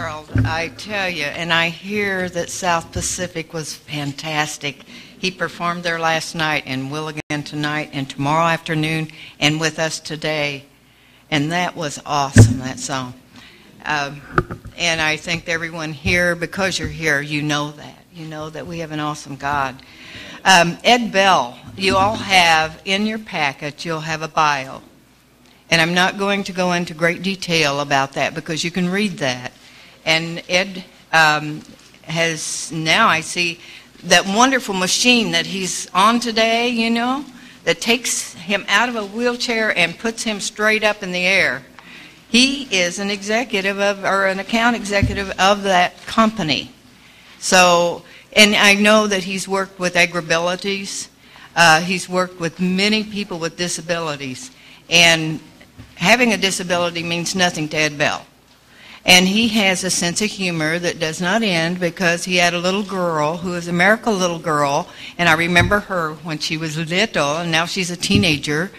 Harold, I tell you, and I hear that South Pacific was fantastic. He performed there last night and will again tonight and tomorrow afternoon and with us today. And that was awesome, that song. And I think everyone here, because you're here, you know that. You know that we have an awesome God. Ed Bell, you all have in your packet, you'll have a bio. And I'm not going to go into great detail about that because you can read that. And Ed has now, I see, that wonderful machine that he's on today, you know, that takes him out of a wheelchair and puts him straight up in the air. He is an executive of, or an account executive of that company. So, and I know that he's worked with agribilities. He's worked with many people with disabilities. And having a disability means nothing to Ed Bell. And he has a sense of humor that does not end because he had a little girl who was a miracle little girl. And I remember her when she was little, and now she's a teenager.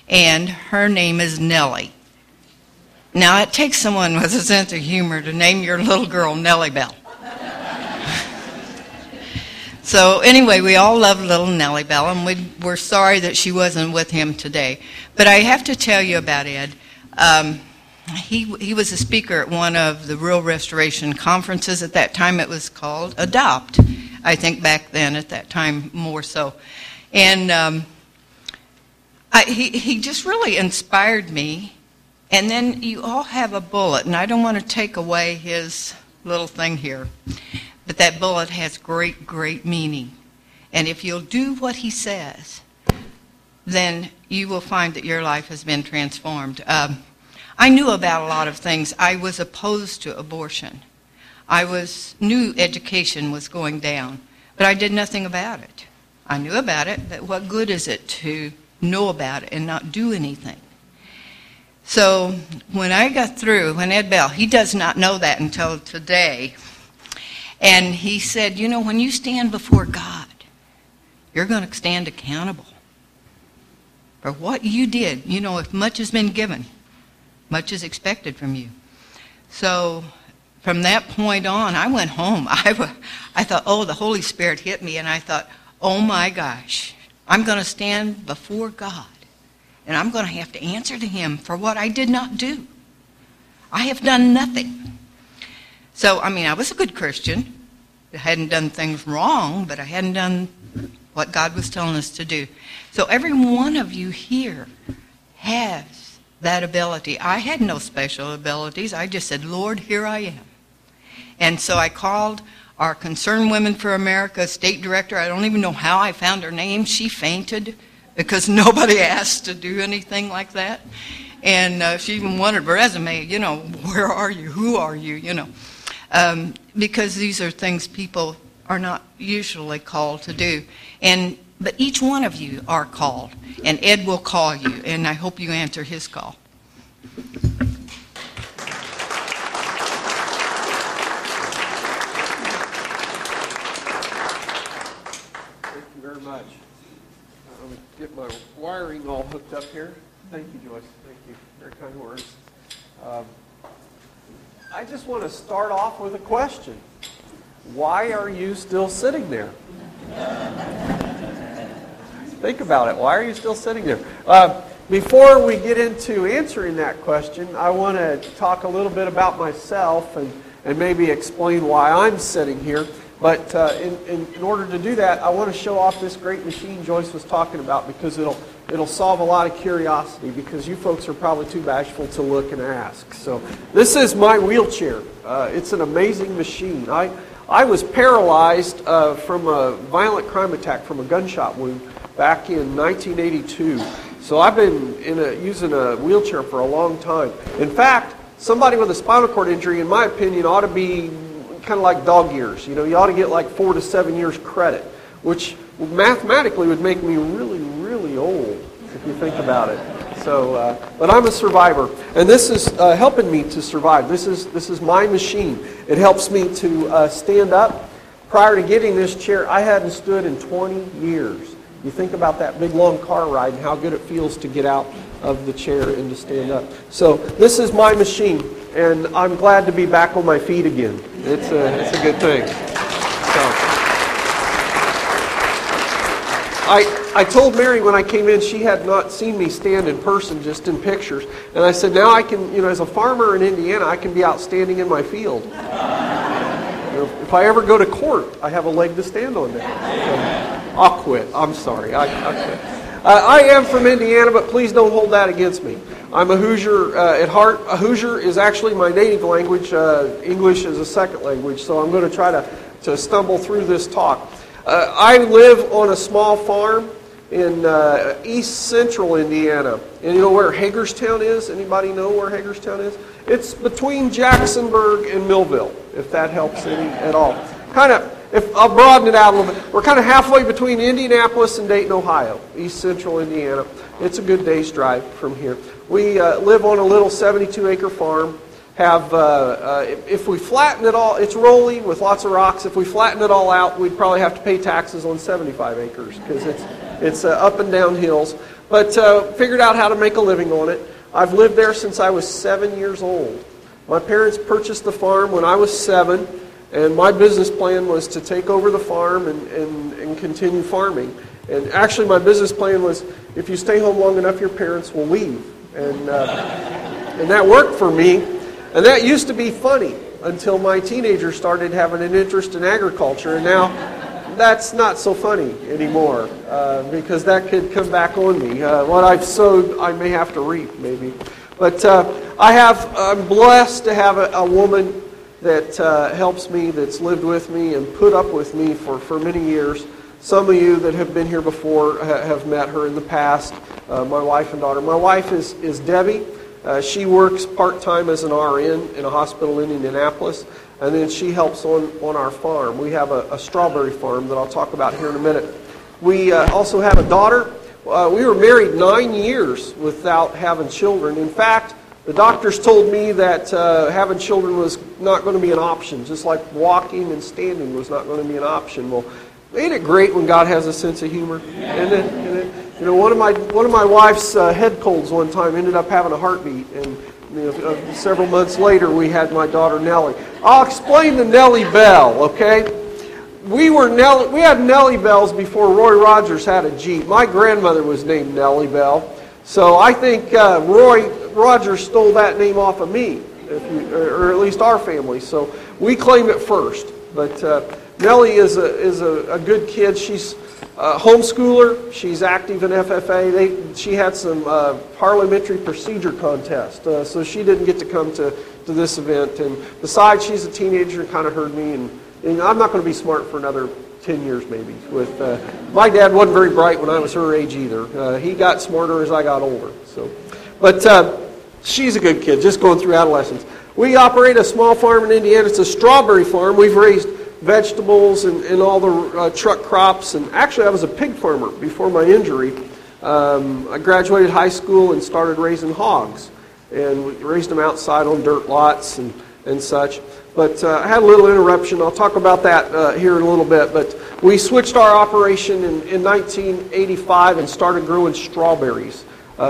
And her name is Nellie. Now, it takes someone with a sense of humor to name your little girl Nellie Bell. So anyway, we all love little Nellie Bell, and we're sorry that she wasn't with him today. But I have to tell you about Ed. He was a speaker at one of the Rural Restoration Conferences. At that time, it was called Adopt. I think back then, at that time, more so. And he just really inspired me. And then you all have a bullet, and I don't want to take away his little thing here. But that bullet has great, great meaning. And if you'll do what he says, then you will find that your life has been transformed. I knew about a lot of things. I was opposed to abortion. Knew education was going down, but I did nothing about it. I knew about it, but what good is it to know about it and not do anything? So when I got through, when Ed Bell, he does not know that until today, and he said, you know, when you stand before God, you're going to stand accountable for what you did. You know, if much has been given, much is expected from you. So from that point on, I went home. I thought, oh, the Holy Spirit hit me, and I thought, oh my gosh, I'm going to stand before God, and I'm going to have to answer to him for what I did not do. I have done nothing. So, I mean, I was a good Christian. I hadn't done things wrong, but I hadn't done what God was telling us to do. So every one of you here has that ability. I had no special abilities. I just said, Lord, here I am. And so I called our Concerned Women for America state director. I don't even know how I found her name. She fainted because nobody asked to do anything like that. And she even wanted a resume, you know, where are you? Who are you? You know. Because these are things people are not usually called to do. But each one of you are called, and Ed will call you, and I hope you answer his call. Thank you very much. Let me get my wiring all hooked up here. Thank you, Joyce. Thank you. Very kind words. I just want to start off with a question. Why are you still sitting there? Think about it. Why are you still sitting there? Before we get into answering that question, I want to talk a little bit about myself and maybe explain why I'm sitting here. But in order to do that, I want to show off this great machine Joyce was talking about because it'll solve a lot of curiosity because you folks are probably too bashful to look and ask. So this is my wheelchair. It's an amazing machine. I was paralyzed from a violent crime attack from a gunshot wound back in 1982. So I've been using a wheelchair for a long time. In fact, somebody with a spinal cord injury, in my opinion, ought to be kind of like dog years. You know, you ought to get like 4 to 7 years credit, which mathematically would make me really, really old if you think about it. So, but I'm a survivor, and this is helping me to survive. This is my machine. It helps me to stand up. Prior to getting this chair, I hadn't stood in 20 years. You think about that big long car ride and how good it feels to get out of the chair and to stand up. So this is my machine, and I'm glad to be back on my feet again. It's a good thing. So, I told Mary when I came in, she had not seen me stand in person, just in pictures. And I said, now I can, as a farmer in Indiana, I can be out standing in my field. If I ever go to court, I have a leg to stand on there. So, I'll quit. I'm sorry. I quit. I am from Indiana, but please don't hold that against me. I'm a Hoosier at heart. A Hoosier is actually my native language. English is a second language, so I'm going to try to stumble through this talk. I live on a small farm in east central Indiana. And you know where Hagerstown is? Anybody know where Hagerstown is? It's between Jacksonburg and Millville, if that helps any at all. If I'll broaden it out a little bit, we're kind of halfway between Indianapolis and Dayton, Ohio, east central Indiana. It's a good day's drive from here. We live on a little 72-acre farm. If we flatten it all, it's rolling with lots of rocks. If we flatten it all out, we'd probably have to pay taxes on 75 acres because it's up and down hills. But figured out how to make a living on it. I've lived there since I was 7 years old. My parents purchased the farm when I was 7, and my business plan was to take over the farm and continue farming. And actually my business plan was, if you stay home long enough, your parents will leave. And that worked for me. And that used to be funny until my teenagers started having an interest in agriculture. And now that's not so funny anymore because that could come back on me. What I've sowed, I may have to reap, maybe. But I'm blessed to have a woman that helps me, that's lived with me and put up with me for many years. Some of you that have been here before have met her in the past, my wife and daughter. My wife is Debbie. She works part-time as an RN in a hospital in Indianapolis, and then she helps on our farm. We have a strawberry farm that I'll talk about here in a minute. We also have a daughter. We were married 9 years without having children. In fact, the doctors told me that having children was not going to be an option, just like walking and standing was not going to be an option. Well, ain't it great when God has a sense of humor? Isn't it? One of my wife's head colds one time ended up having a heartbeat, and several months later we had my daughter Nellie. I'll explain the Nellie Bell, okay? We had Nellie Bells before Roy Rogers had a Jeep. My grandmother was named Nellie Bell, so I think Roy Rogers stole that name off of me, or at least our family. So we claim it first. But Nellie is a good kid. She's a homeschooler. She's active in FFA. She had some parliamentary procedure contest, so she didn't get to come to this event. And besides, she's a teenager and kind of heard me. And I'm not going to be smart for another 10 years maybe. My dad wasn't very bright when I was her age either. He got smarter as I got older. But she's a good kid, just going through adolescence. We operate a small farm in Indiana. It's a strawberry farm. We've raised vegetables and all the truck crops. And actually, I was a pig farmer before my injury. I graduated high school and started raising hogs. And we raised them outside on dirt lots and such. But I had a little interruption. I'll talk about that here in a little bit. But we switched our operation in 1985 and started growing strawberries,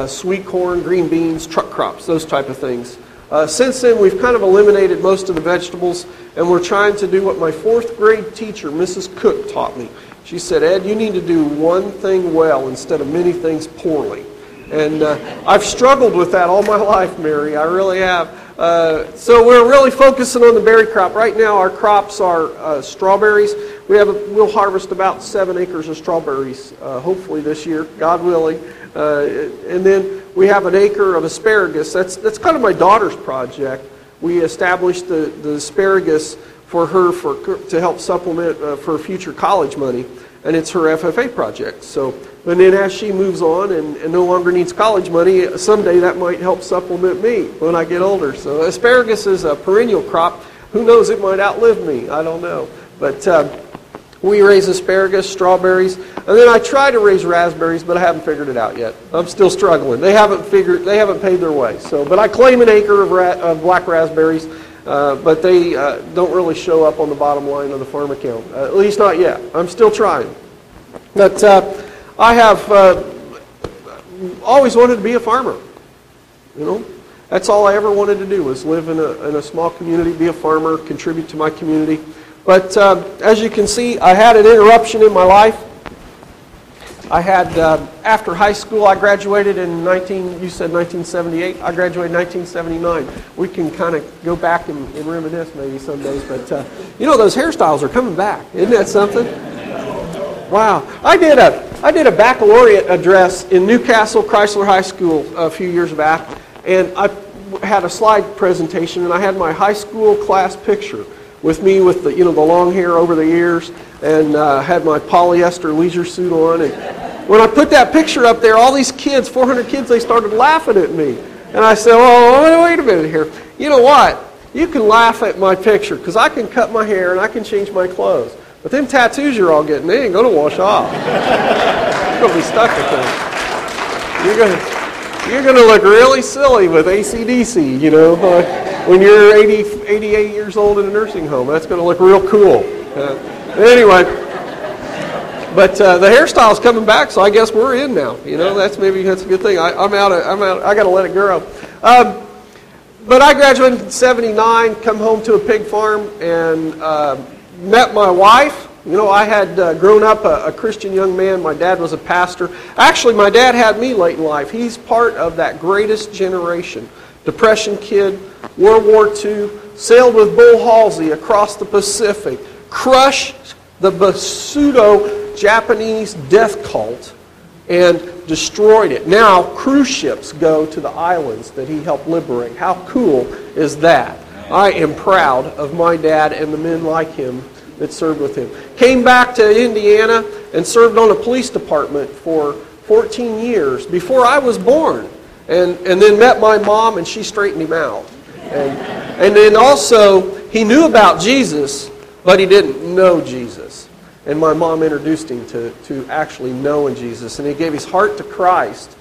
sweet corn, green beans, truck crops, those type of things. Since then, we've kind of eliminated most of the vegetables, and we're trying to do what my 4th grade teacher, Mrs. Cook, taught me. She said, Ed, you need to do one thing well instead of many things poorly. And I've struggled with that all my life, Mary. I really have. So we're really focusing on the berry crop. Right now, our crops are strawberries. We'll harvest about 7 acres of strawberries, hopefully this year, God willing. And then we have an acre of asparagus. That's kind of my daughter's project. We established the asparagus for her to help supplement for future college money, and it's her FFA project. And then as she moves on and no longer needs college money, someday that might help supplement me when I get older. So asparagus is a perennial crop. Who knows, it might outlive me. I don't know. But we raise asparagus, strawberries, and then I try to raise raspberries, but I haven't figured it out yet. I'm still struggling. They haven't paid their way. But I claim an acre of black raspberries, but they don't really show up on the bottom line of the farm account. At least not yet. I'm still trying. But I have always wanted to be a farmer. You know, that's all I ever wanted to do, was live in a small community, be a farmer, contribute to my community. But as you can see, I had an interruption in my life. I had, after high school, I graduated in 1978. I graduated in 1979. We can kind of go back and reminisce maybe some days, but you know, those hairstyles are coming back. Isn't that something? Wow. I did a baccalaureate address in Newcastle Chrysler High School a few years back, and I had a slide presentation, and I had my high school class picture with me with the, you know, the long hair over the ears, and had my polyester leisure suit on. And when I put that picture up there, all these kids, 400 kids, they started laughing at me. And I said, oh, wait a minute here. You know what? You can laugh at my picture because I can cut my hair and I can change my clothes. But them tattoos you're all getting, they ain't going to wash off. You're going to be stuck with them. You're going to look really silly with AC/DC, you know. When you're 88 years old in a nursing home, that's going to look real cool. Anyway, but the hairstyle's coming back, so I guess we're in now. You know, that's a good thing. I'm out. I got to let it grow. But I graduated in '79, come home to a pig farm, and met my wife. You know, I had grown up a Christian young man. My dad was a pastor. Actually, my dad had me late in life. He's part of that greatest generation. Depression kid, World War II, sailed with Bull Halsey across the Pacific, crushed the pseudo-Japanese death cult, and destroyed it. Now, cruise ships go to the islands that he helped liberate. How cool is that? I am proud of my dad and the men like him that served with him. Came back to Indiana and served on a police department for 14 years before I was born. And then met my mom, and she straightened him out. And then also, he knew about Jesus, but he didn't know Jesus. And my mom introduced him to actually knowing Jesus. And he gave his heart to Christ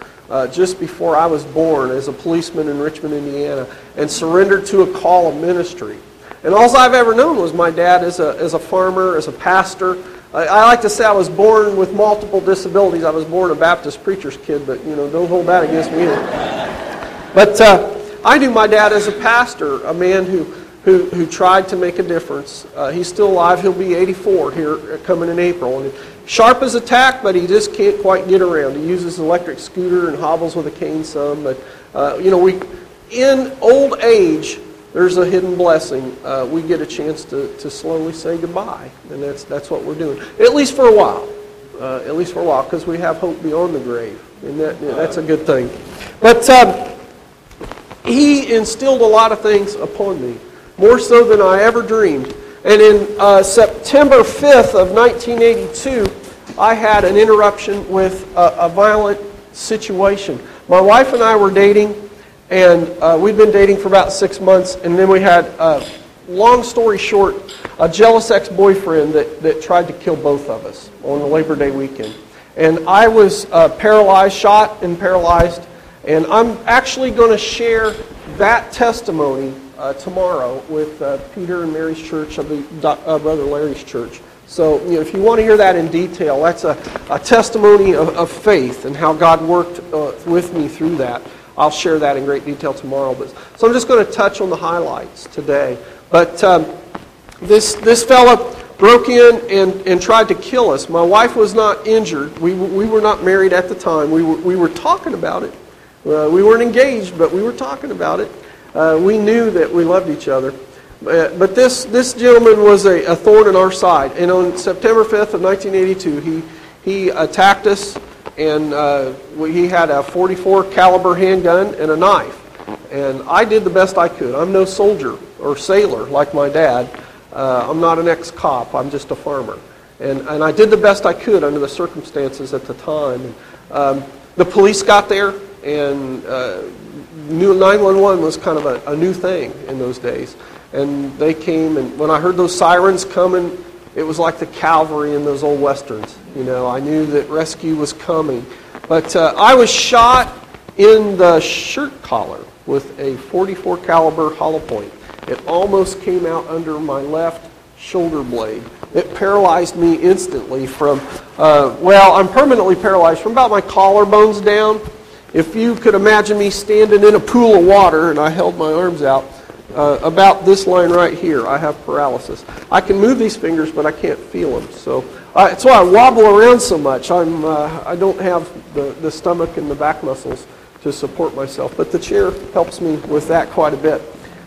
just before I was born as a policeman in Richmond, Indiana, and surrendered to a call of ministry. And all I've ever known was my dad as a farmer, as a pastor. I like to say I was born with multiple disabilities. I was born a Baptist preacher's kid, but, you know, don't hold that against me either. But I knew my dad as a pastor, a man who tried to make a difference. He's still alive. He'll be 84 here coming in April. And sharp as a tack, but he just can't quite get around. He uses an electric scooter and hobbles with a cane some. But, you know, in old age, there's a hidden blessing. We get a chance to slowly say goodbye, and that's what we're doing. At least for a while. Because we have hope beyond the grave, and that's a good thing. But he instilled a lot of things upon me, more so than I ever dreamed. And in September 5th of 1982, I had an interruption with a violent situation. My wife and I were dating. And we'd been dating for about 6 months, and then we had, long story short, a jealous ex-boyfriend that tried to kill both of us on the Labor Day weekend. And I was paralyzed, shot and paralyzed, and I'm actually going to share that testimony tomorrow with Peter and Mary's church, of Brother Larry's church. So, you know, if you want to hear that in detail, that's a testimony of faith and how God worked with me through that. I'll share that in great detail tomorrow. So I'm just going to touch on the highlights today. But this fella broke in and tried to kill us. My wife was not injured. We were not married at the time. We were talking about it. We weren't engaged, but we were talking about it. We knew that we loved each other. But this gentleman was a thorn in our side. And on September 5th of 1982, he attacked us. And he had a .44 caliber handgun and a knife. And I did the best I could. I'm no soldier or sailor like my dad. I'm not an ex-cop. I'm just a farmer. And I did the best I could under the circumstances at the time. The police got there, and 911 was kind of a new thing in those days. And they came, and when I heard those sirens coming, it was like the cavalry in those old westerns. You know, I knew that rescue was coming. But I was shot in the shirt collar with a .44 caliber hollow point. It almost came out under my left shoulder blade. It paralyzed me instantly from, I'm permanently paralyzed from about my collarbones down. If you could imagine me standing in a pool of water and I held my arms out, about this line right here, I have paralysis. I can move these fingers, but I can't feel them. So that's why I wobble around so much. I don't have the stomach and the back muscles to support myself, but the chair helps me with that quite a bit.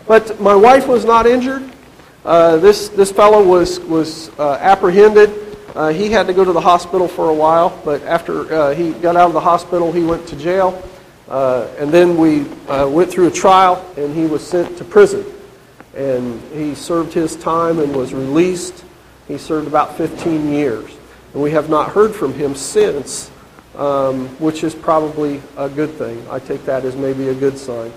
But my wife was not injured. This fellow was apprehended. He had to go to the hospital for a while, but after he got out of the hospital, he went to jail. And then we went through a trial, and he was sent to prison. And he served his time and was released. He served about 15 years. And we have not heard from him since, which is probably a good thing. I take that as maybe a good sign.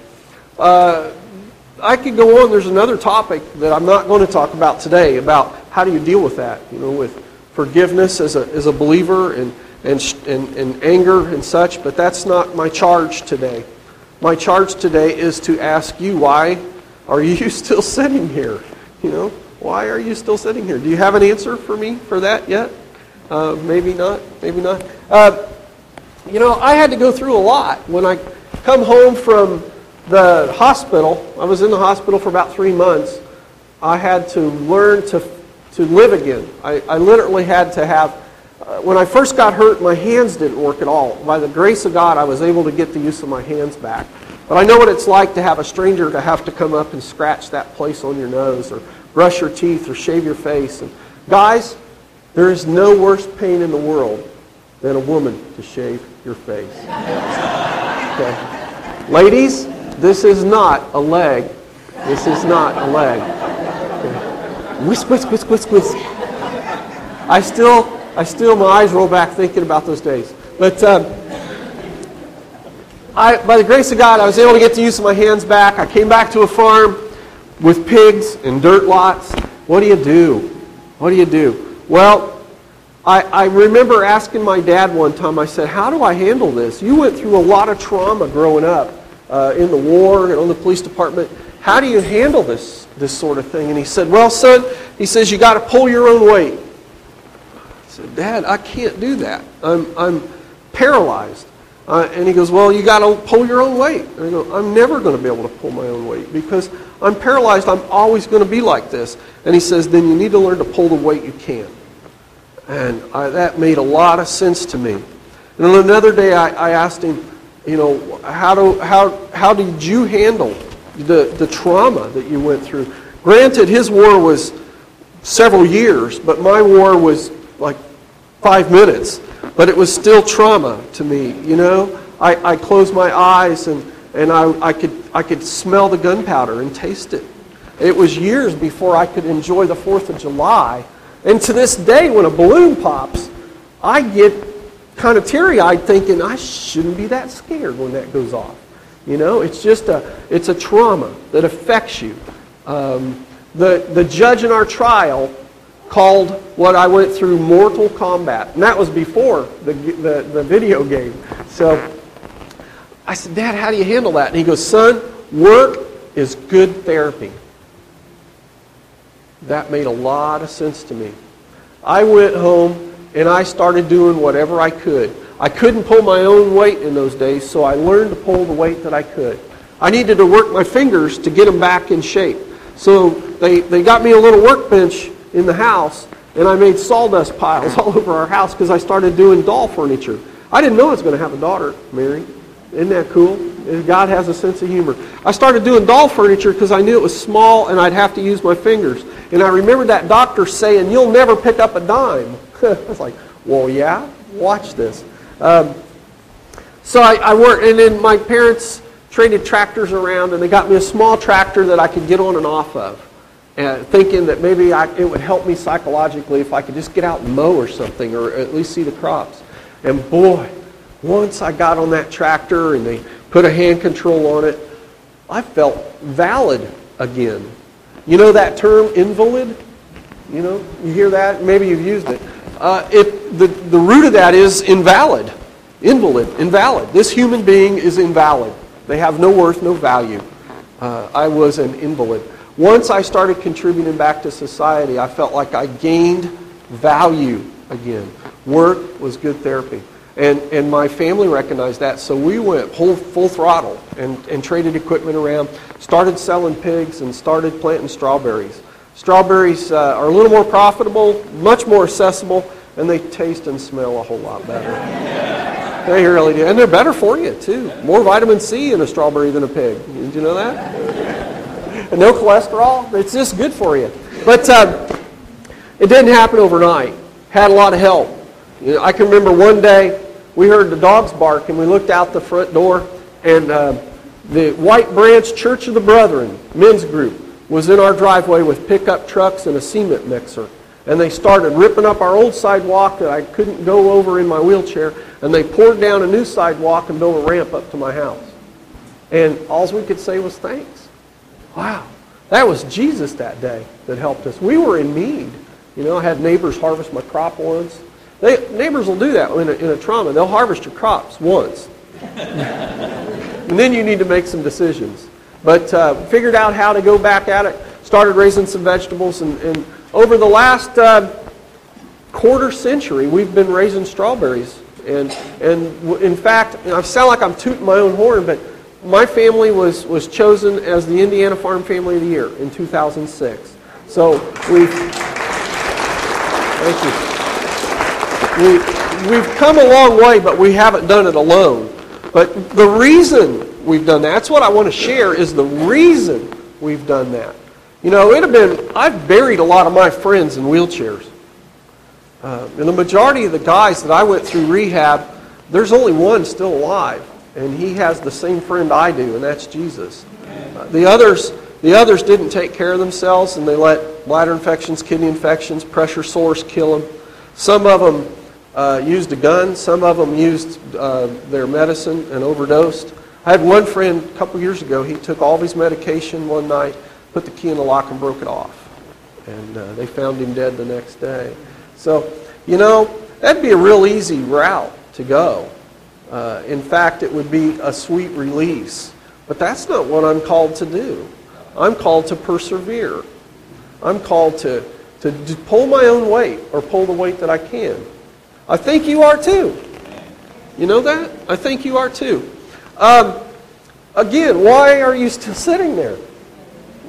I could go on. There's another topic that I'm not going to talk about today, about how do you deal with that, with forgiveness as a believer and anger and such, but that's not my charge today. My charge today is to ask you, why are you still sitting here? Why are you still sitting here? Do you have an answer for me for that yet? Maybe not, maybe not. I had to go through a lot. When I come home from the hospital, I was in the hospital for about 3 months, I had to learn to live again. I literally had to have, when I first got hurt, my hands didn't work at all. By the grace of God, I was able to get the use of my hands back. But I know what it's like to have a stranger to have to come up and scratch that place on your nose, or brush your teeth, or shave your face. And guys, there is no worse pain in the world than a woman to shave your face. Okay. Ladies, this is not a leg. This is not a leg. Okay. Whisk, whisk, whisk, whisk, whisk. I still, my eyes roll back thinking about those days. But by the grace of God, I was able to get the use of my hands back. I came back to a farm with pigs and dirt lots. What do you do? What do you do? Well, I remember asking my dad one time, I said, how do I handle this? You went through a lot of trauma growing up in the war and on the police department. How do you handle this sort of thing? And he said, well, son, he says, you got to pull your own weight. I said, Dad, I can't do that. I'm paralyzed. And he goes, well, you got to pull your own weight. And I go, I'm never going to be able to pull my own weight because I'm paralyzed. I'm always going to be like this. And he says, then you need to learn to pull the weight you can. And that made a lot of sense to me. And then another day I asked him, how did you handle the trauma that you went through? Granted, his war was several years, but my war was like 5 minutes. But it was still trauma to me, I closed my eyes and I could smell the gunpowder and taste it. It was years before I could enjoy the 4th of July. And to this day, when a balloon pops, I get kind of teary-eyed thinking, I shouldn't be that scared when that goes off. It's just it's a trauma that affects you. The judge in our trial called what I went through mortal combat. And that was before the video game. So I said, Dad, how do you handle that? And he goes, son, work is good therapy. That made a lot of sense to me. I went home and I started doing whatever I could. I couldn't pull my own weight in those days, so I learned to pull the weight that I could. I needed to work my fingers to get them back in shape. So they got me a little workbench in the house, and I made sawdust piles all over our house because I started doing doll furniture. I didn't know I was going to have a daughter, Mary. Isn't that cool? God has a sense of humor. I started doing doll furniture because I knew it was small and I'd have to use my fingers. And I remember that doctor saying, you'll never pick up a dime. I was like, well, yeah, watch this. So I worked, and then my parents traded tractors around, and they got me a small tractor that I could get on and off of, thinking that maybe it would help me psychologically if I could just get out and mow or something, or at least see the crops. And boy, once I got on that tractor and they put a hand control on it, I felt valid again. You know that term, invalid? You hear that? Maybe you've used it. The root of that is invalid. Invalid, invalid. This human being is invalid. They have no worth, no value. I was an invalid. Once I started contributing back to society, I felt like I gained value again. Work was good therapy. And my family recognized that, so we went full throttle and traded equipment around, started selling pigs, and started planting strawberries. Strawberries are a little more profitable, much more accessible, and they taste and smell a whole lot better. They really do. And they're better for you, too. More vitamin C in a strawberry than a pig. Did you know that? And no cholesterol. It's just good for you. But it didn't happen overnight. Had a lot of help. You know, I can remember one day we heard the dogs bark, and we looked out the front door, and the White Branch Church of the Brethren men's group was in our driveway with pickup trucks and a cement mixer. And they started ripping up our old sidewalk that I couldn't go over in my wheelchair, and they poured down a new sidewalk and built a ramp up to my house. And all we could say was thanks. Wow. That was Jesus that day that helped us. We were in need. You know, I had neighbors harvest my crop once. Neighbors will do that in a trauma. They'll harvest your crops once. And then you need to make some decisions. But figured out how to go back at it, started raising some vegetables, and over the last quarter century, we've been raising strawberries. And in fact, I sound like I'm tooting my own horn, but my family was chosen as the Indiana Farm Family of the Year in 2006. So we've come a long way, but we haven't done it alone. But the reason we've done that, that's what I want to share, is the reason we've done that. You know, I've buried a lot of my friends in wheelchairs. And the majority of the guys that I went through rehab, there's only one still alive. And he has the same friend I do, and that's Jesus. The others didn't take care of themselves, and they let bladder infections, kidney infections, pressure sores kill them. Some of them used a gun. Some of them used their medicine and overdosed. I had one friend a couple years ago. He took all of his medication one night, put the key in the lock, and broke it off. And they found him dead the next day. So, you know, that'd be a real easy route to go. In fact, it would be a sweet release. But that's not what I'm called to do. I'm called to persevere. I'm called to pull my own weight, or pull the weight that I can. I think you are too. You know that? I think you are too. Again, why are you still sitting there?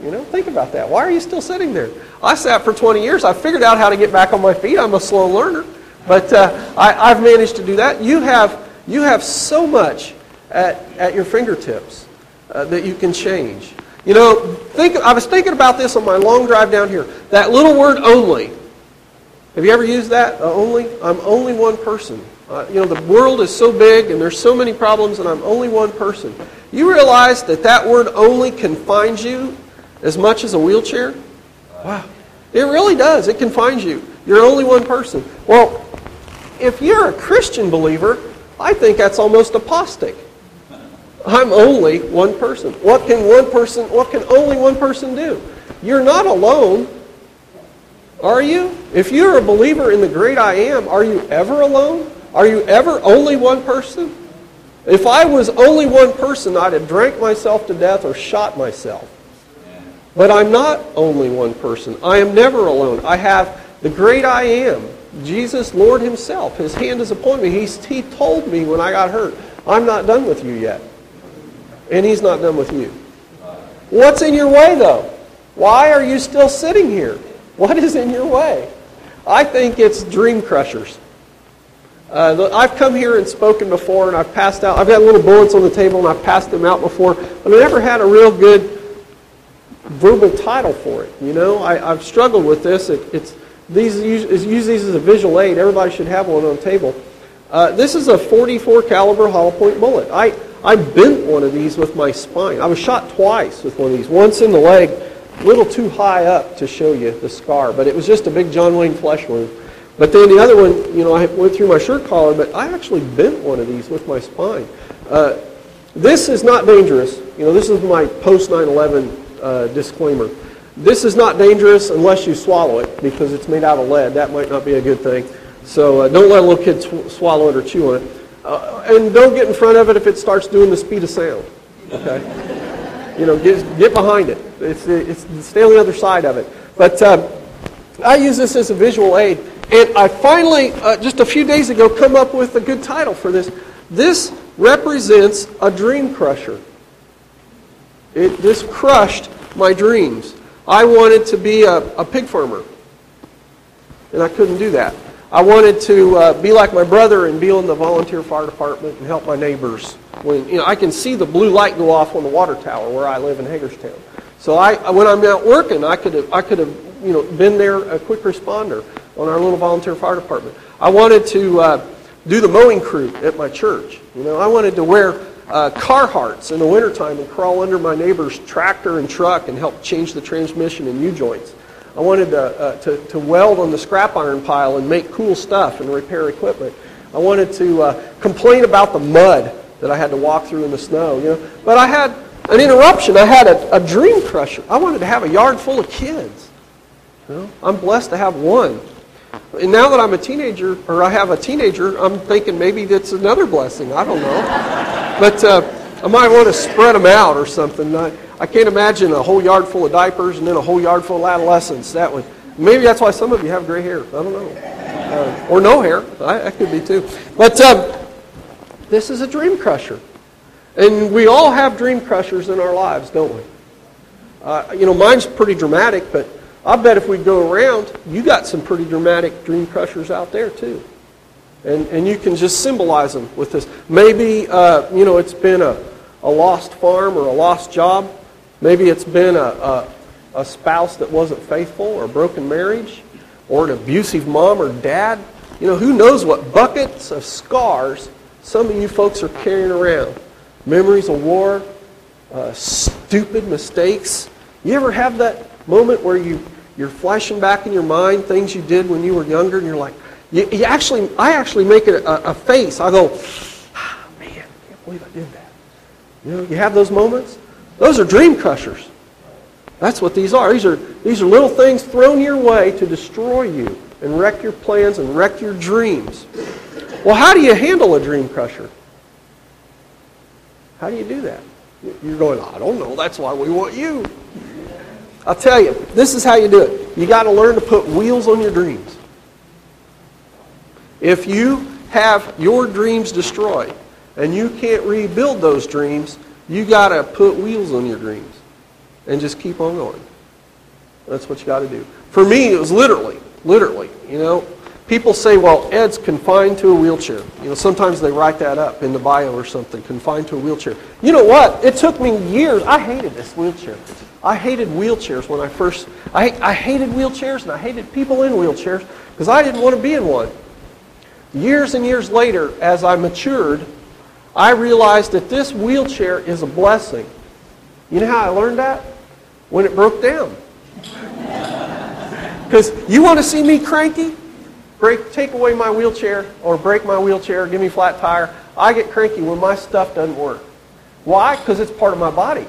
You know, think about that. Why are you still sitting there? I sat for 20 years. I figured out how to get back on my feet. I'm a slow learner. But I've managed to do that. You have so much at your fingertips that you can change. You know, I was thinking about this on my long drive down here. That little word "only." Have you ever used that? Only? I'm only one person. You know, the world is so big and there's so many problems, and I'm only one person. You realize that word "only" confines you as much as a wheelchair? Wow. It really does. It confines you. You're only one person. Well, if you're a Christian believer, I think that's almost apostate. I'm only one person. What can only one person do? You're not alone, are you? If you're a believer in the great I Am, are you ever alone? Are you ever only one person? If I was only one person, I'd have drank myself to death or shot myself. But I'm not only one person. I am never alone. I have the great I Am, Jesus, Lord Himself. His hand is upon me. He told me when I got hurt, I'm not done with you yet. And He's not done with you. What's in your way, though? Why are you still sitting here? What is in your way? I think it's dream crushers. I've come here and spoken before, and I've passed out. I've got little bullets on the table, and I've passed them out before. But I never had a real good verbal title for it. You know, I've struggled with this. Use these as a visual aid. Everybody should have one on the table. This is a .44 caliber hollow point bullet. I bent one of these with my spine. I was shot twice with one of these. Once in the leg, a little too high up to show you the scar, but it was just a big John Wayne flesh wound. But then the other one, you know, I went through my shirt collar, but I actually bent one of these with my spine. This is not dangerous. You know, this is my post 9/11 disclaimer. This is not dangerous unless you swallow it, because it's made out of lead. That might not be a good thing. So don't let a little kid swallow it or chew on it. And don't get in front of it if it starts doing the speed of sound. Okay? Get behind it. It's stay on the other side of it. But I use this as a visual aid. And I finally, just a few days ago, come up with a good title for this. This represents a dream crusher. This crushed my dreams. I wanted to be a pig farmer, and I couldn't do that. I wanted to be like my brother and be on the volunteer fire department and help my neighbors. When I can see the blue light go off on the water tower where I live in Hagerstown. So when I'm out working, I could have been there, a quick responder on our little volunteer fire department. I wanted to do the mowing crew at my church. I wanted to wear Carhartts in the wintertime and crawl under my neighbor's tractor and truck and help change the transmission and U-joints. I wanted to weld on the scrap iron pile and make cool stuff and repair equipment. I wanted to complain about the mud that I had to walk through in the snow. But I had an interruption. I had a dream crusher. I wanted to have a yard full of kids. I'm blessed to have one. And now that I'm a teenager, or I have a teenager, I'm thinking maybe that's another blessing. I don't know. But I might want to spread them out or something. I can't imagine a whole yard full of diapers and then a whole yard full of adolescents. Maybe that's why some of you have gray hair. I don't know. Or no hair. I could be too. But this is a dream crusher. And we all have dream crushers in our lives, don't we? Mine's pretty dramatic, but I bet if we go around, you got some pretty dramatic dream crushers out there too. And you can just symbolize them with this. Maybe, it's been a lost farm or a lost job. Maybe it's been a spouse that wasn't faithful or a broken marriage or an abusive mom or dad. Who knows what buckets of scars some of you folks are carrying around. Memories of war, stupid mistakes. You ever have that moment where you're flashing back in your mind things you did when you were younger and you're like, I actually make it a face. I go, man, I can't believe I did that. You have those moments? Those are dream crushers. That's what these are. These are little things thrown your way to destroy you and wreck your plans and wreck your dreams. Well, how do you handle a dream crusher? How do you do that? You're going, I don't know. That's why we want you. I'll tell you, this is how you do it. You got to learn to put wheels on your dreams. If you have your dreams destroyed and you can't rebuild those dreams, you got to put wheels on your dreams and just keep on going. That's what you got to do. For me, it was literally. People say, well, Ed's confined to a wheelchair. Sometimes they write that up in the bio or something, confined to a wheelchair. You know what? It took me years. I hated this wheelchair. I hated wheelchairs when I first... I hated wheelchairs and I hated people in wheelchairs because I didn't want to be in one. Years and years later, as I matured, I realized that this wheelchair is a blessing. You know how I learned that? When it broke down. Because you want to see me cranky? Take away my wheelchair or break my wheelchair, give me a flat tire. I get cranky when my stuff doesn't work. Why? Because it's part of my body.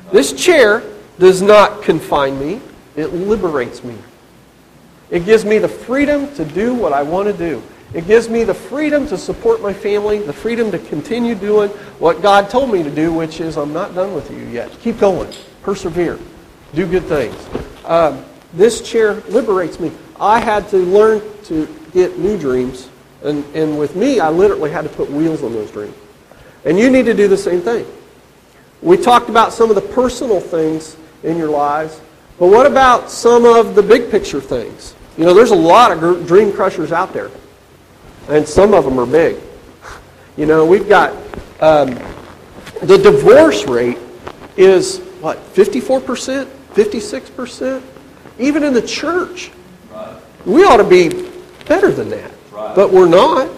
This chair does not confine me. It liberates me. It gives me the freedom to do what I want to do. It gives me the freedom to support my family, the freedom to continue doing what God told me to do, which is I'm not done with you yet. Keep going. Persevere. Do good things. This chair liberates me. I had to learn to get new dreams. And with me, I literally had to put wheels on those dreams. And you need to do the same thing. We talked about some of the personal things in your lives. But what about some of the big picture things? There's a lot of dream crushers out there. And some of them are big. We've got the divorce rate is, 54%? 56%? Even in the church. We ought to be better than that. But we're not.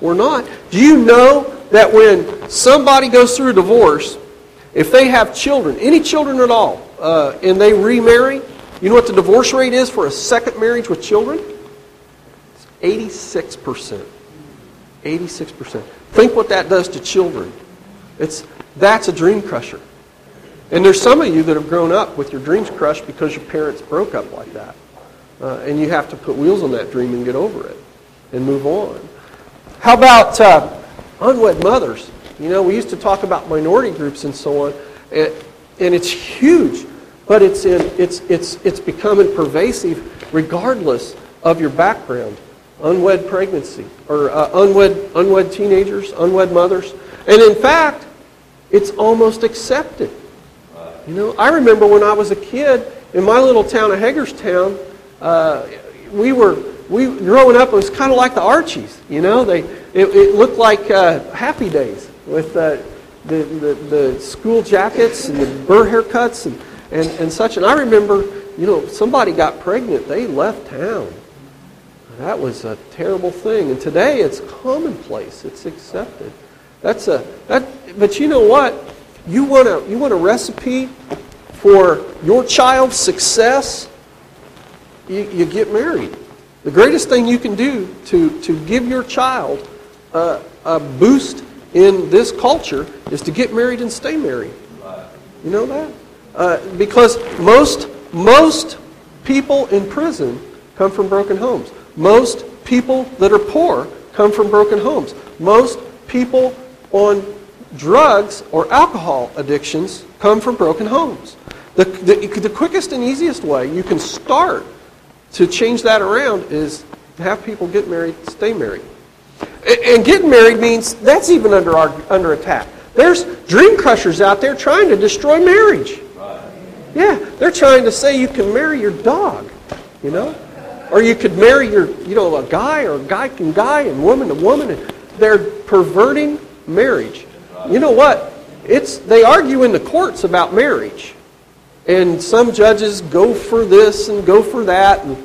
We're not. Do you know that when somebody goes through a divorce, if they have children, any children at all, and they remarry, you know what the divorce rate is for a second marriage with children? 86%. 86%. Think what that does to children. That's a dream crusher. And there's some of you that have grown up with your dreams crushed because your parents broke up like that. And you have to put wheels on that dream and get over it and move on. How about unwed mothers? We used to talk about minority groups and so on. And it's huge, but it's becoming pervasive regardless of your background. Unwed pregnancy, or unwed teenagers, unwed mothers. And in fact, it's almost accepted. You know, I remember when I was a kid in my little town of Hagerstown, growing up, it was kind of like the Archies. You know, it looked like Happy Days with the school jackets and the burr haircuts and such. And I remember, you know, somebody got pregnant, they left town. That was a terrible thing. And today it's commonplace. It's accepted. But you know what? You want a recipe for your child's success? You get married. The greatest thing you can do to give your child a boost in this culture is to get married and stay married. You know that? Because most people in prison come from broken homes. Most people that are poor come from broken homes. Most people on drugs or alcohol addictions come from broken homes. The quickest and easiest way you can start to change that around is have people get married, stay married. And getting married means that's even under attack. There's dream crushers out there trying to destroy marriage. Yeah, they're trying to say you can marry your dog, you know? Or you could marry a guy, or a guy can guy, and woman to woman. And they're perverting marriage. You know what? They argue in the courts about marriage. And some judges go for this and go for that. And,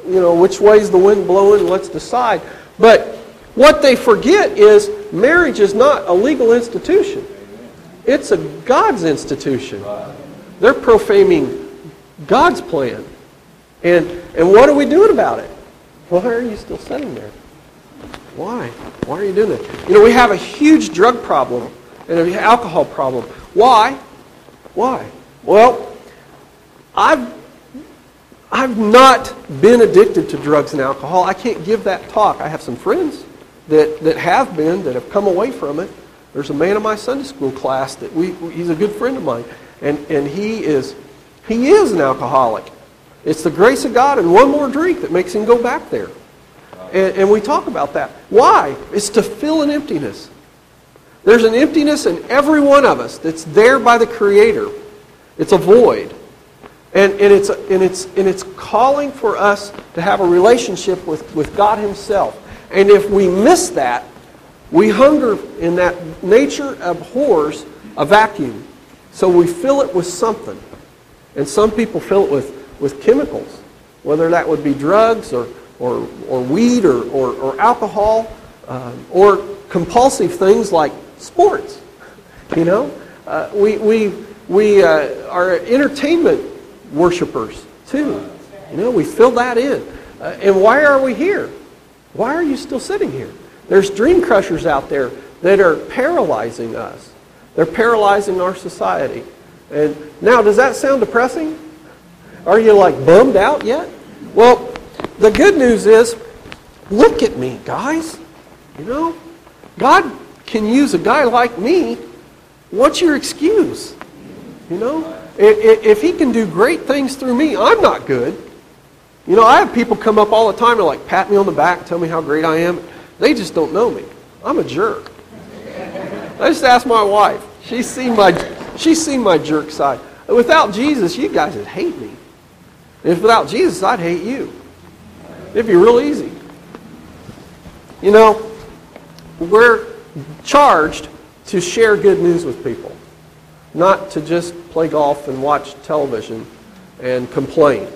you know, which way's the wind blowing? Let's decide. But what they forget is marriage is not a legal institution. It's a God's institution. They're profaning God's plan. And what are we doing about it? Why are you still sitting there? Why? Why are you doing that? You know, we have a huge drug problem and an alcohol problem. Why? Why? Well, I've not been addicted to drugs and alcohol. I can't give that talk. I have some friends that have been, that have come away from it. There's a man in my Sunday school class that he's a good friend of mine, and he is an alcoholic. It's the grace of God and one more drink that makes him go back there. And we talk about that. Why? It's to fill an emptiness. There's an emptiness in every one of us that's there by the Creator. It's a void. And it's calling for us to have a relationship with God Himself. And if we miss that, we hunger, in that nature abhors a vacuum. So we fill it with something. And some people fill it with chemicals, whether that would be drugs or weed or alcohol or compulsive things like sports. You know, we are entertainment worshipers too. You know, we fill that in. And why are we here? Why are you still sitting here? There's dream crushers out there that are paralyzing us. They're paralyzing our society. And now, does that sound depressing? Are you like bummed out yet? Well, the good news is, look at me, guys. You know, God can use a guy like me. What's your excuse? You know, if He can do great things through me, I'm not good. You know, I have people come up all the time and like pat me on the back, tell me how great I am. They just don't know me. I'm a jerk. I just asked my wife. She's seen my jerk side. Without Jesus, you guys would hate me. If without Jesus, I'd hate you. It'd be real easy. You know, we're charged to share good news with people, not to just play golf and watch television and complain.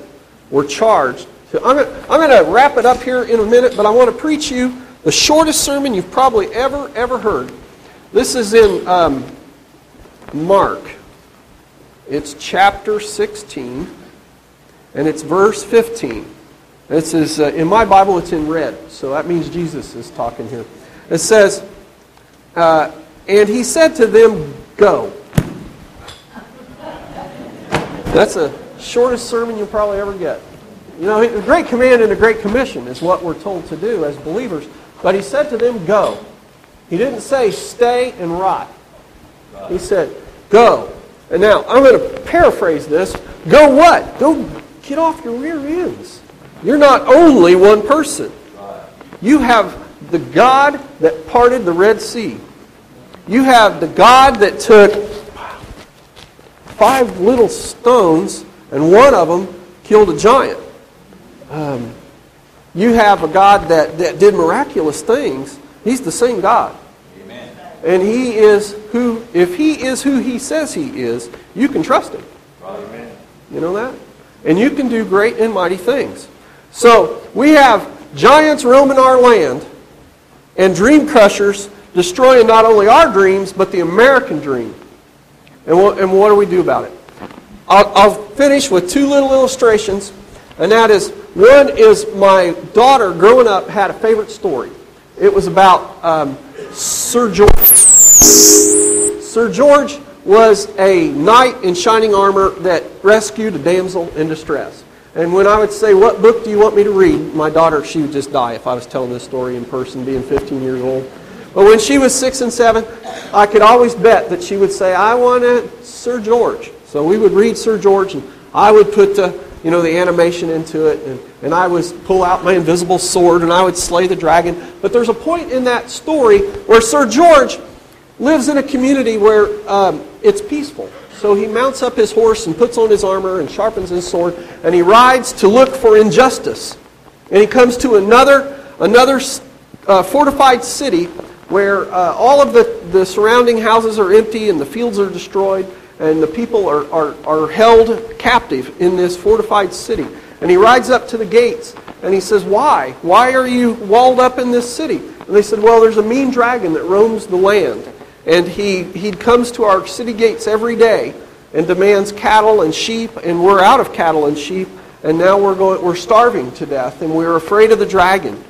We're charged to... I'm going to wrap it up here in a minute, but I want to preach you the shortest sermon you've probably ever heard. This is in Mark. It's chapter 16, and it's verse 15. This is, in my Bible, it's in red, so that means Jesus is talking here. It says, and He said to them, go. That's the shortest sermon you'll probably ever get. You know, the Great Command and the Great Commission is what we're told to do as believers. But He said to them, go. He didn't say stay and rot. He said, go. And now, I'm going to paraphrase this. Go what? Go get off your rear ends. You're not only one person. You have the God that parted the Red Sea. You have the God that took 5 little stones and one of them killed a giant. You have a God that did miraculous things. He's the same God. Amen. And He is who, if He is who He says He is, you can trust Him. Amen. You know that? And you can do great and mighty things. So, we have giants roaming our land and dream crushers destroying not only our dreams, but the American dream. And what do we do about it? I'll finish with 2 little illustrations. And that is, one is my daughter growing up had a favorite story. It was about Sir George. Sir George was a knight in shining armor that rescued a damsel in distress. And when I would say, what book do you want me to read? My daughter, she would just die if I was telling this story in person, being 15 years old. But when she was 6 and 7, I could always bet that she would say, I want Sir George. So we would read Sir George, and I would put the animation into it, and I would pull out my invisible sword, and I would slay the dragon. But there's a point in that story where Sir George lives in a community where it's peaceful. So he mounts up his horse and puts on his armor and sharpens his sword, and he rides to look for injustice. And he comes to another fortified city where all of the surrounding houses are empty and the fields are destroyed, and the people are held captive in this fortified city. And he rides up to the gates, and he says, why? Why are you walled up in this city? And they said, well, there's a mean dragon that roams the land. And he comes to our city gates every day and demands cattle and sheep, and we're out of cattle and sheep, and now we're starving to death, and we're afraid of the dragon.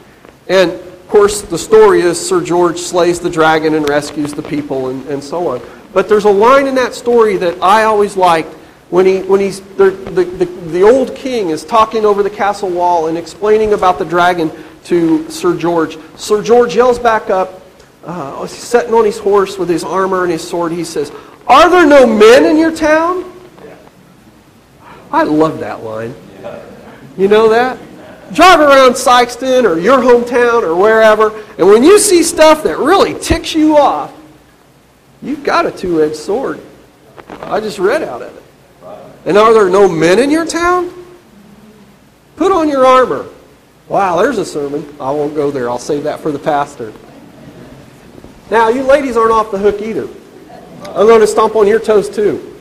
And of course, the story is Sir George slays the dragon and rescues the people, and so on. But there's a line in that story that I always liked when the old king is talking over the castle wall and explaining about the dragon to Sir George. Sir George yells back up, he's sitting on his horse with his armor and his sword. He says, are there no men in your town? I love that line. You know that? Drive around Sykeston or your hometown or wherever, and when you see stuff that really ticks you off, you've got a two-edged sword. I just read out of it. And are there no men in your town? Put on your armor. Wow, there's a sermon. I won't go there. I'll save that for the pastor. Now, you ladies aren't off the hook either. I'm going to stomp on your toes too.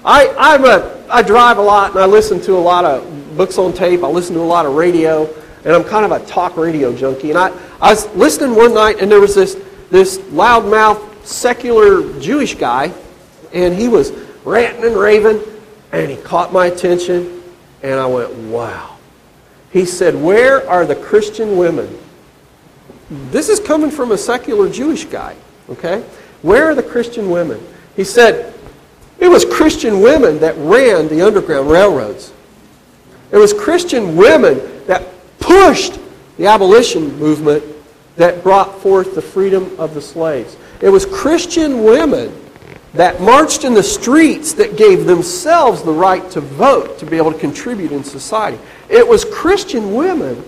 I drive a lot, and I listen to a lot of books on tape. I listen to a lot of radio, and I'm kind of a talk radio junkie. And I was listening one night, and there was this loudmouth, secular Jewish guy, and he was ranting and raving, and he caught my attention, and I went, wow. He said, where are the Christian women? This is coming from a secular Jewish guy, okay? Where are the Christian women? He said, it was Christian women that ran the Underground Railroads. It was Christian women that pushed the abolition movement that brought forth the freedom of the slaves. It was Christian women that marched in the streets that gave themselves the right to vote, to be able to contribute in society. It was Christian women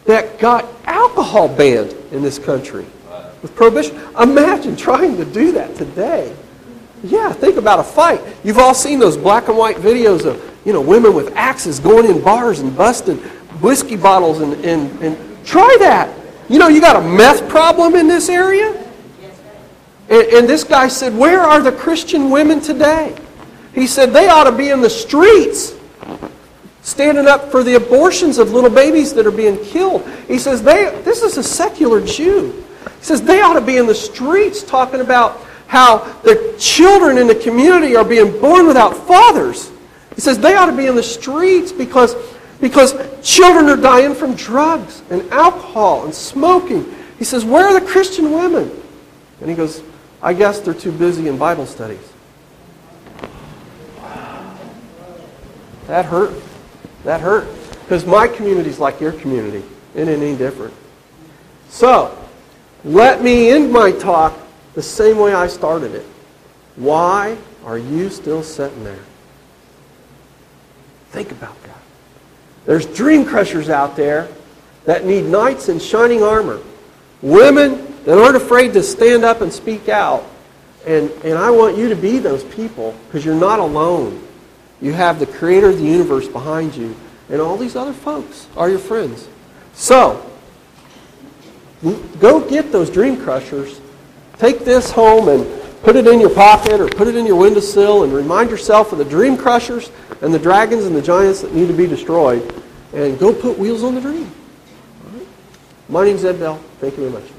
that got alcohol banned in this country with prohibition. Imagine trying to do that today. Yeah, think about a fight. You've all seen those black and white videos of women with axes going in bars and busting whiskey bottles and try that. You got a meth problem in this area? And this guy said, where are the Christian women today? He said, they ought to be in the streets standing up for the abortions of little babies that are being killed. He says, this is a secular Jew. He says, they ought to be in the streets talking about how the children in the community are being born without fathers. He says, they ought to be in the streets because children are dying from drugs and alcohol and smoking. He says, where are the Christian women? And he goes, I guess they're too busy in Bible studies. That hurt. That hurt. Because my community's like your community. It ain't any different. So, let me end my talk the same way I started it. Why are you still sitting there? Think about that. There's dream crushers out there that need knights in shining armor. Women that aren't afraid to stand up and speak out. And I want you to be those people because you're not alone. You have the creator of the universe behind you. And all these other folks are your friends. So, go get those dream crushers. Take this home and put it in your pocket or put it in your windowsill and remind yourself of the dream crushers and the dragons and the giants that need to be destroyed. And go put wheels on the dream. All right? My name's Ed Bell. Thank you very much.